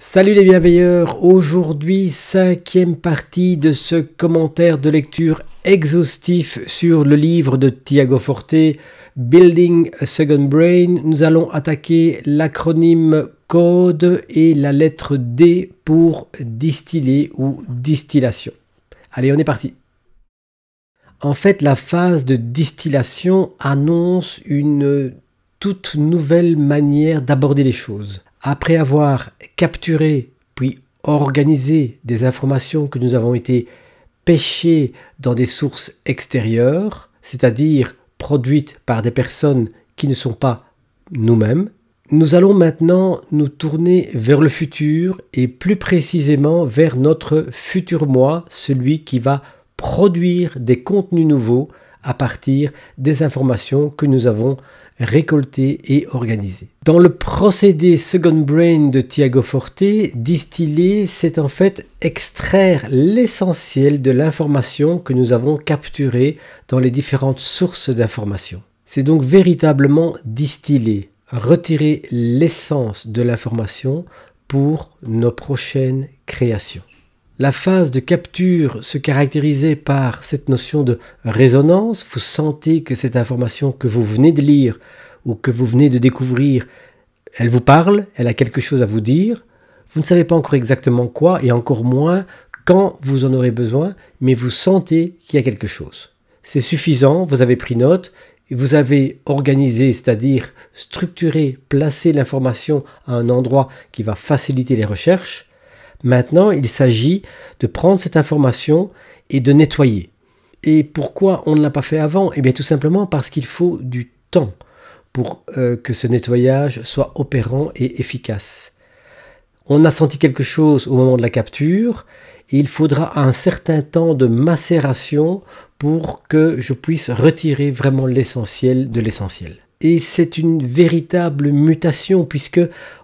Salut les bienveilleurs, aujourd'hui cinquième partie de ce commentaire de lecture exhaustif sur le livre de Tiago Forte, Building a Second Brain. Nous allons attaquer l'acronyme CODE et la lettre D pour distiller ou distillation. Allez, on est parti. En fait, la phase de distillation annonce une toute nouvelle manière d'aborder les choses. Après avoir capturé puis organisé des informations que nous avons été pêchées dans des sources extérieures, c'est-à-dire produites par des personnes qui ne sont pas nous-mêmes, nous allons maintenant nous tourner vers le futur et plus précisément vers notre futur moi, celui qui va produire des contenus nouveaux à partir des informations que nous avons récoltées et organisées. Dans le procédé Second Brain de Tiago Forte, distiller, c'est en fait extraire l'essentiel de l'information que nous avons capturée dans les différentes sources d'information. C'est donc véritablement distiller, retirer l'essence de l'information pour nos prochaines créations. La phase de capture se caractérisait par cette notion de résonance. Vous sentez que cette information que vous venez de lire ou que vous venez de découvrir, elle vous parle, elle a quelque chose à vous dire. Vous ne savez pas encore exactement quoi et encore moins quand vous en aurez besoin, mais vous sentez qu'il y a quelque chose. C'est suffisant, vous avez pris note et vous avez organisé, c'est-à-dire structuré, placé l'information à un endroit qui va faciliter les recherches. Maintenant, il s'agit de prendre cette information et de nettoyer. Et pourquoi on ne l'a pas fait avant? Eh bien, tout simplement parce qu'il faut du temps pour que ce nettoyage soit opérant et efficace. On a senti quelque chose au moment de la capture et il faudra un certain temps de macération pour que je puisse retirer vraiment l'essentiel de l'essentiel. Et c'est une véritable mutation puisque,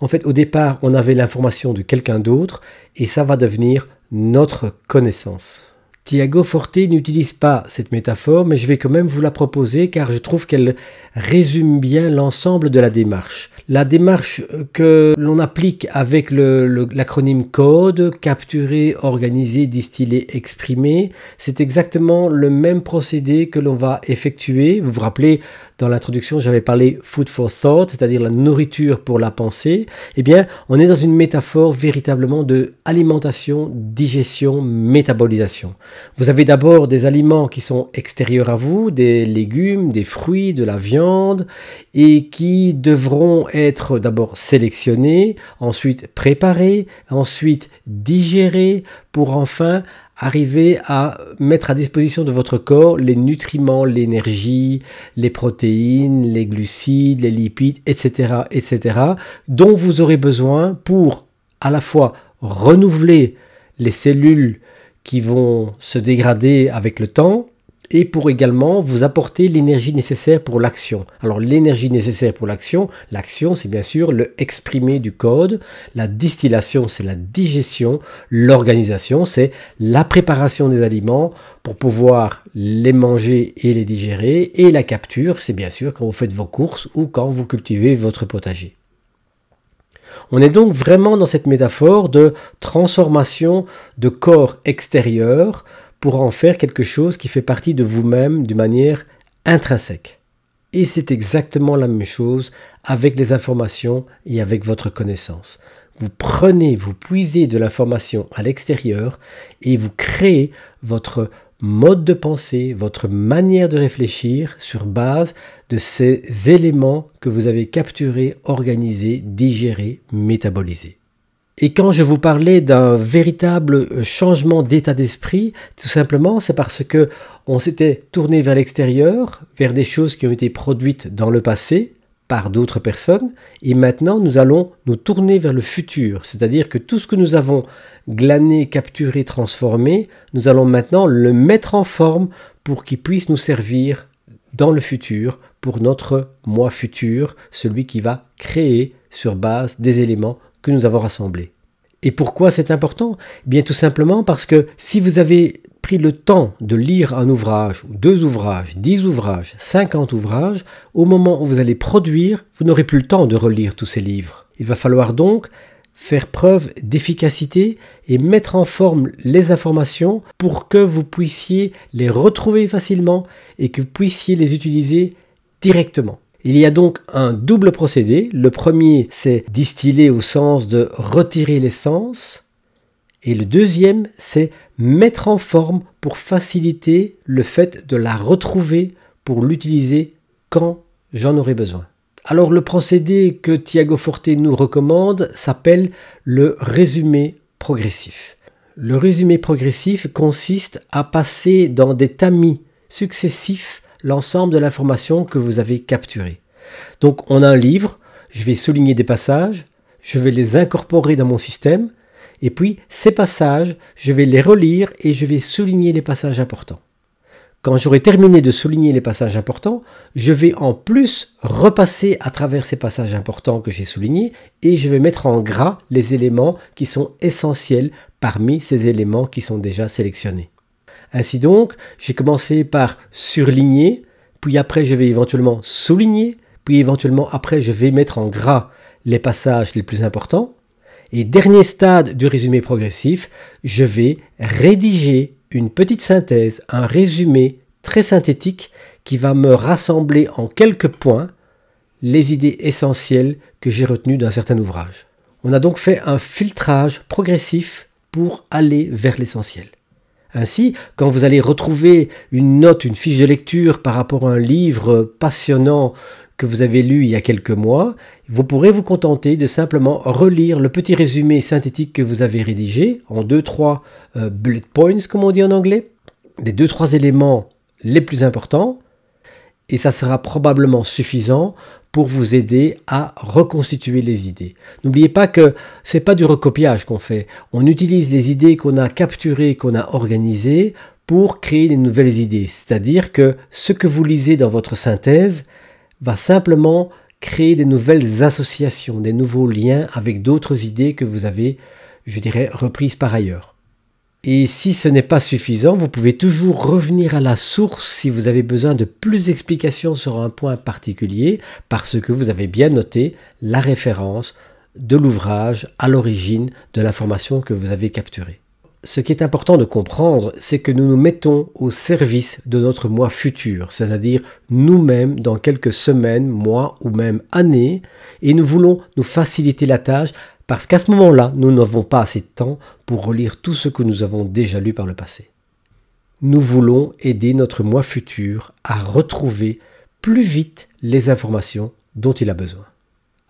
en fait, au départ, on avait l'information de quelqu'un d'autre et ça va devenir notre connaissance. Tiago Forte n'utilise pas cette métaphore, mais je vais quand même vous la proposer car je trouve qu'elle résume bien l'ensemble de la démarche. La démarche que l'on applique avec l'acronyme CODE, capturer, organiser, distiller, exprimer, c'est exactement le même procédé que l'on va effectuer. Vous vous rappelez, dans l'introduction, j'avais parlé food for thought, c'est-à-dire la nourriture pour la pensée. Eh bien, on est dans une métaphore véritablement de alimentation, digestion, métabolisation. Vous avez d'abord des aliments qui sont extérieurs à vous, des légumes, des fruits, de la viande, et qui devront être d'abord sélectionnés, ensuite préparés, ensuite digérés, pour enfin arriver à mettre à disposition de votre corps les nutriments, l'énergie, les protéines, les glucides, les lipides, etc., etc., dont vous aurez besoin pour à la fois renouveler les cellules qui vont se dégrader avec le temps et pour également vous apporter l'énergie nécessaire pour l'action. Alors l'énergie nécessaire pour l'action c'est bien sûr le exprimer du code, la distillation c'est la digestion, l'organisation c'est la préparation des aliments pour pouvoir les manger et les digérer et la capture c'est bien sûr quand vous faites vos courses ou quand vous cultivez votre potager. On est donc vraiment dans cette métaphore de transformation de corps extérieur pour en faire quelque chose qui fait partie de vous-même d'une manière intrinsèque. Et c'est exactement la même chose avec les informations et avec votre connaissance. Vous prenez, vous puisez de l'information à l'extérieur et vous créez votre mode de pensée, votre manière de réfléchir sur base de ces éléments que vous avez capturés, organisés, digérés, métabolisés. Et quand je vous parlais d'un véritable changement d'état d'esprit, tout simplement c'est parce que on s'était tourné vers l'extérieur, vers des choses qui ont été produites dans le passé par d'autres personnes, et maintenant nous allons nous tourner vers le futur, c'est-à-dire que tout ce que nous avons glané, capturé, transformé, nous allons maintenant le mettre en forme pour qu'il puisse nous servir dans le futur, pour notre moi futur, celui qui va créer sur base des éléments que nous avons rassemblés. Et pourquoi c'est important? Bien tout simplement parce que si vous avez pris le temps de lire un ouvrage, ou 2 ouvrages, 10 ouvrages, 50 ouvrages, au moment où vous allez produire, vous n'aurez plus le temps de relire tous ces livres. Il va falloir donc faire preuve d'efficacité et mettre en forme les informations pour que vous puissiez les retrouver facilement et que vous puissiez les utiliser directement. Il y a donc un double procédé. Le premier, c'est distiller au sens de retirer l'essence. Et le deuxième, c'est mettre en forme pour faciliter le fait de la retrouver pour l'utiliser quand j'en aurai besoin. Alors le procédé que Tiago Forte nous recommande s'appelle le résumé progressif. Le résumé progressif consiste à passer dans des tamis successifs l'ensemble de l'information que vous avez capturée. Donc on a un livre, je vais souligner des passages, je vais les incorporer dans mon système, et puis ces passages, je vais les relire et je vais souligner les passages importants. Quand j'aurai terminé de souligner les passages importants, je vais en plus repasser à travers ces passages importants que j'ai soulignés et je vais mettre en gras les éléments qui sont essentiels parmi ces éléments qui sont déjà sélectionnés. Ainsi donc, j'ai commencé par surligner, puis après je vais éventuellement souligner, puis éventuellement après je vais mettre en gras les passages les plus importants. Et dernier stade du résumé progressif, je vais rédiger une petite synthèse, un résumé très synthétique qui va me rassembler en quelques points les idées essentielles que j'ai retenues d'un certain ouvrage. On a donc fait un filtrage progressif pour aller vers l'essentiel. Ainsi, quand vous allez retrouver une note, une fiche de lecture par rapport à un livre passionnant que vous avez lu il y a quelques mois, vous pourrez vous contenter de simplement relire le petit résumé synthétique que vous avez rédigé en 2-3 bullet points, comme on dit en anglais, les 2-3 éléments les plus importants, et ça sera probablement suffisant pour vous aider à reconstituer les idées. N'oubliez pas que ce n'est pas du recopiage qu'on fait, on utilise les idées qu'on a capturées, qu'on a organisées pour créer des nouvelles idées, c'est-à-dire que ce que vous lisez dans votre synthèse va simplement créer des nouvelles associations, des nouveaux liens avec d'autres idées que vous avez, je dirais, reprises par ailleurs. Et si ce n'est pas suffisant, vous pouvez toujours revenir à la source si vous avez besoin de plus d'explications sur un point particulier, parce que vous avez bien noté la référence de l'ouvrage à l'origine de l'information que vous avez capturée. Ce qui est important de comprendre, c'est que nous nous mettons au service de notre moi futur, c'est-à-dire nous-mêmes dans quelques semaines, mois ou même années, et nous voulons nous faciliter la tâche parce qu'à ce moment-là, nous n'avons pas assez de temps pour relire tout ce que nous avons déjà lu par le passé. Nous voulons aider notre moi futur à retrouver plus vite les informations dont il a besoin.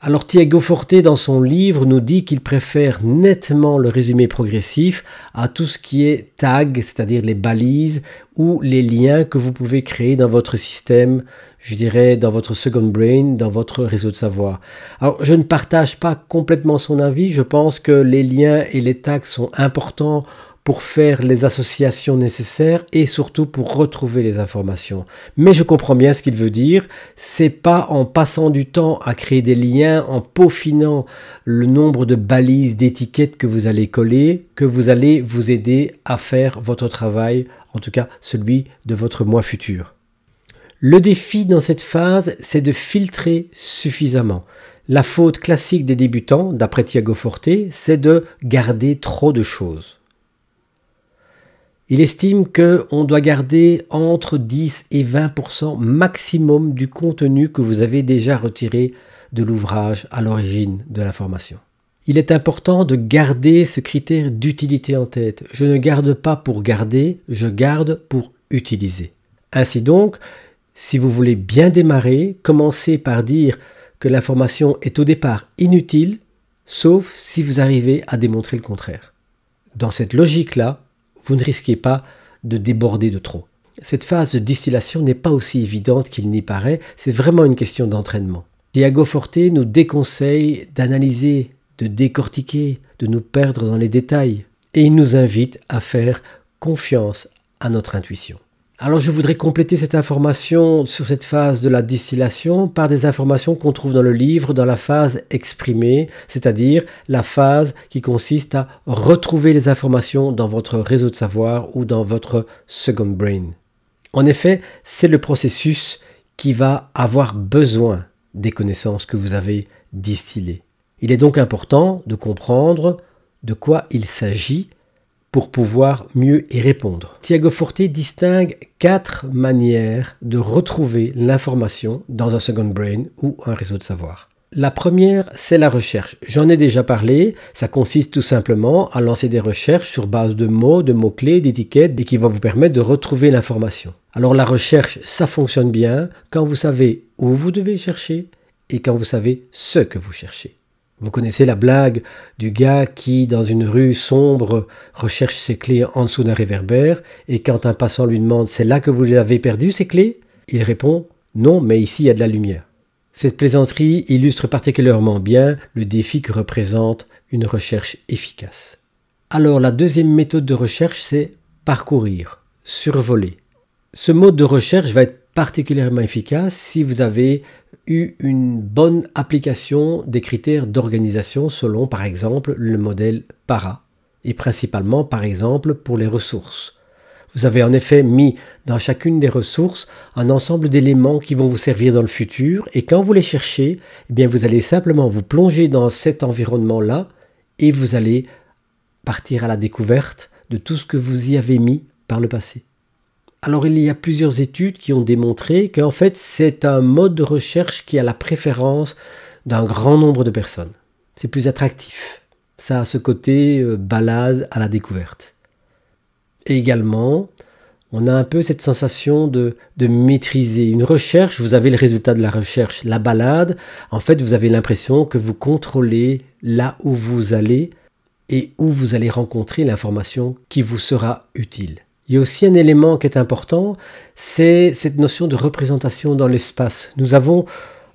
Alors Tiago Forte dans son livre nous dit qu'il préfère nettement le résumé progressif à tout ce qui est tag, c'est-à-dire les balises ou les liens que vous pouvez créer dans votre système, je dirais dans votre second brain, dans votre réseau de savoir. Alors je ne partage pas complètement son avis, je pense que les liens et les tags sont importants pour faire les associations nécessaires et surtout pour retrouver les informations. Mais je comprends bien ce qu'il veut dire. C'est pas en passant du temps à créer des liens, en peaufinant le nombre de balises, d'étiquettes que vous allez coller, que vous allez vous aider à faire votre travail, en tout cas celui de votre moi futur. Le défi dans cette phase, c'est de filtrer suffisamment. La faute classique des débutants, d'après Tiago Forte, c'est de garder trop de choses. Il estime qu'on doit garder entre 10 et 20% maximum du contenu que vous avez déjà retiré de l'ouvrage à l'origine de l'information. Il est important de garder ce critère d'utilité en tête. Je ne garde pas pour garder, je garde pour utiliser. Ainsi donc, si vous voulez bien démarrer, commencez par dire que l'information est au départ inutile, sauf si vous arrivez à démontrer le contraire. Dans cette logique-là, vous ne risquez pas de déborder de trop. Cette phase de distillation n'est pas aussi évidente qu'il n'y paraît, c'est vraiment une question d'entraînement. Tiago Forte nous déconseille d'analyser, de décortiquer, de nous perdre dans les détails. Et il nous invite à faire confiance à notre intuition. Alors je voudrais compléter cette information sur cette phase de la distillation par des informations qu'on trouve dans le livre dans la phase exprimée, c'est-à-dire la phase qui consiste à retrouver les informations dans votre réseau de savoir ou dans votre second brain. En effet, c'est le processus qui va avoir besoin des connaissances que vous avez distillées. Il est donc important de comprendre de quoi il s'agit pour pouvoir mieux y répondre. Tiago Forte distingue 4 manières de retrouver l'information dans un second brain ou un réseau de savoir. La première, c'est la recherche. J'en ai déjà parlé, ça consiste tout simplement à lancer des recherches sur base de mots, de mots-clés, d'étiquettes et qui vont vous permettre de retrouver l'information. Alors la recherche, ça fonctionne bien quand vous savez où vous devez chercher et quand vous savez ce que vous cherchez. Vous connaissez la blague du gars qui, dans une rue sombre, recherche ses clés en dessous d'un réverbère et quand un passant lui demande « C'est là que vous avez perdu ces clés ?» il répond « Non, mais ici il y a de la lumière ». Cette plaisanterie illustre particulièrement bien le défi que représente une recherche efficace. Alors la deuxième méthode de recherche, c'est parcourir, survoler. Ce mode de recherche va être particulièrement efficace si vous avez eu une bonne application des critères d'organisation selon par exemple le modèle PARA et principalement par exemple pour les ressources. Vous avez en effet mis dans chacune des ressources un ensemble d'éléments qui vont vous servir dans le futur et quand vous les cherchez, eh bien vous allez simplement vous plonger dans cet environnement-là et vous allez partir à la découverte de tout ce que vous y avez mis par le passé. Alors il y a plusieurs études qui ont démontré qu'en fait c'est un mode de recherche qui a la préférence d'un grand nombre de personnes. C'est plus attractif. Ça a ce côté balade à la découverte. Et également, on a un peu cette sensation de maîtriser. Une recherche, vous avez le résultat de la recherche. La balade, en fait, vous avez l'impression que vous contrôlez là où vous allez et où vous allez rencontrer l'information qui vous sera utile. Il y a aussi un élément qui est important, c'est cette notion de représentation dans l'espace. Nous avons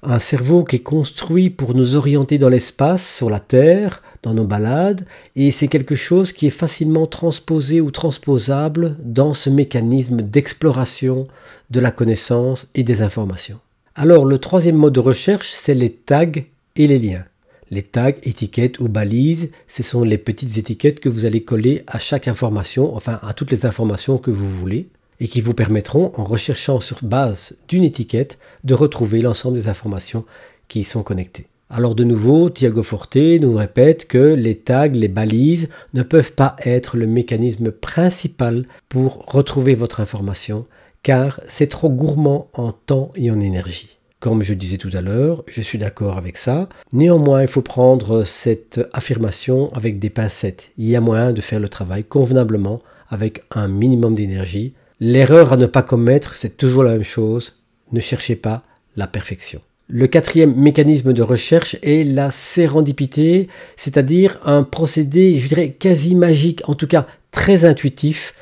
un cerveau qui est construit pour nous orienter dans l'espace, sur la Terre, dans nos balades, et c'est quelque chose qui est facilement transposé ou transposable dans ce mécanisme d'exploration de la connaissance et des informations. Alors le troisième mode de recherche, c'est les tags et les liens. Les tags, étiquettes ou balises, ce sont les petites étiquettes que vous allez coller à chaque information, enfin à toutes les informations que vous voulez, et qui vous permettront, en recherchant sur base d'une étiquette, de retrouver l'ensemble des informations qui y sont connectées. Alors de nouveau, Tiago Forte nous répète que les tags, les balises, ne peuvent pas être le mécanisme principal pour retrouver votre information, car c'est trop gourmand en temps et en énergie. Comme je disais tout à l'heure, je suis d'accord avec ça. Néanmoins, il faut prendre cette affirmation avec des pincettes. Il y a moyen de faire le travail convenablement avec un minimum d'énergie. L'erreur à ne pas commettre, c'est toujours la même chose. Ne cherchez pas la perfection. Le quatrième mécanisme de recherche est la sérendipité, c'est-à-dire un procédé, je dirais, quasi magique, en tout cas très intuitif,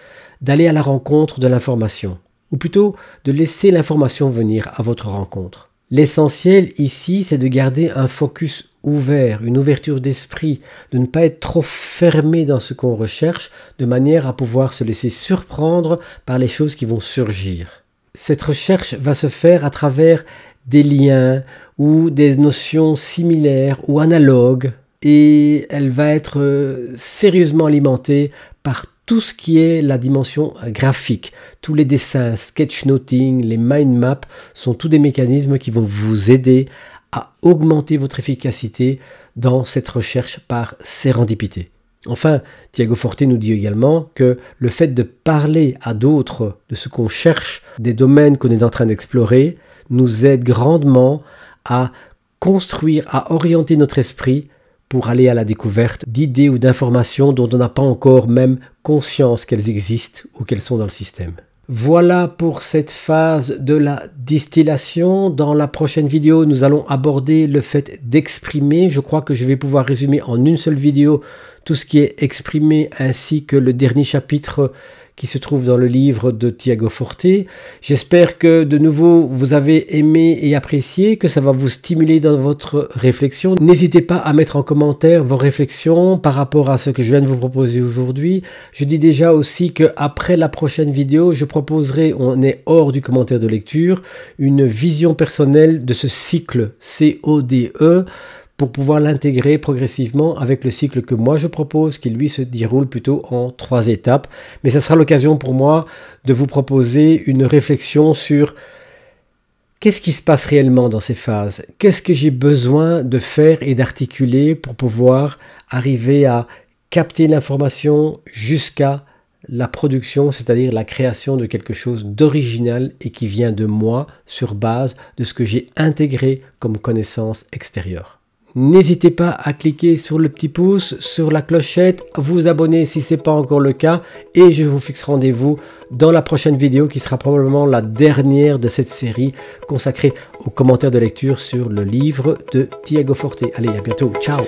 d'aller à la rencontre de l'information. Ou plutôt, de laisser l'information venir à votre rencontre. L'essentiel ici, c'est de garder un focus ouvert, une ouverture d'esprit, de ne pas être trop fermé dans ce qu'on recherche, de manière à pouvoir se laisser surprendre par les choses qui vont surgir. Cette recherche va se faire à travers des liens ou des notions similaires ou analogues, et elle va être sérieusement alimentée par tout ce qui est la dimension graphique. Tous les dessins, sketchnoting, les mind maps sont tous des mécanismes qui vont vous aider à augmenter votre efficacité dans cette recherche par sérendipité. Enfin, Tiago Forte nous dit également que le fait de parler à d'autres de ce qu'on cherche, des domaines qu'on est en train d'explorer, nous aide grandement à construire, à orienter notre esprit pour aller à la découverte d'idées ou d'informations dont on n'a pas encore même conscience qu'elles existent ou qu'elles sont dans le système. Voilà pour cette phase de la distillation. Dans la prochaine vidéo, nous allons aborder le fait d'exprimer. Je crois que je vais pouvoir résumer en une seule vidéo tout ce qui est exprimé ainsi que le dernier chapitre qui se trouve dans le livre de Tiago Forte. J'espère que de nouveau vous avez aimé et apprécié, que ça va vous stimuler dans votre réflexion. N'hésitez pas à mettre en commentaire vos réflexions par rapport à ce que je viens de vous proposer aujourd'hui. Je dis déjà aussi qu'après la prochaine vidéo, je proposerai, on est hors du commentaire de lecture, une vision personnelle de ce cycle CODE, pour pouvoir l'intégrer progressivement avec le cycle que moi je propose, qui lui se déroule plutôt en 3 étapes. Mais ça sera l'occasion pour moi de vous proposer une réflexion sur Qu'est-ce qui se passe réellement dans ces phases? Qu'est-ce que j'ai besoin de faire et d'articuler pour pouvoir arriver à capter l'information jusqu'à la production, c'est-à-dire la création de quelque chose d'original et qui vient de moi sur base de ce que j'ai intégré comme connaissance extérieure. N'hésitez pas à cliquer sur le petit pouce, sur la clochette, vous abonner si ce n'est pas encore le cas et je vous fixe rendez-vous dans la prochaine vidéo qui sera probablement la dernière de cette série consacrée aux commentaires de lecture sur le livre de Tiago Forte. Allez, à bientôt, ciao!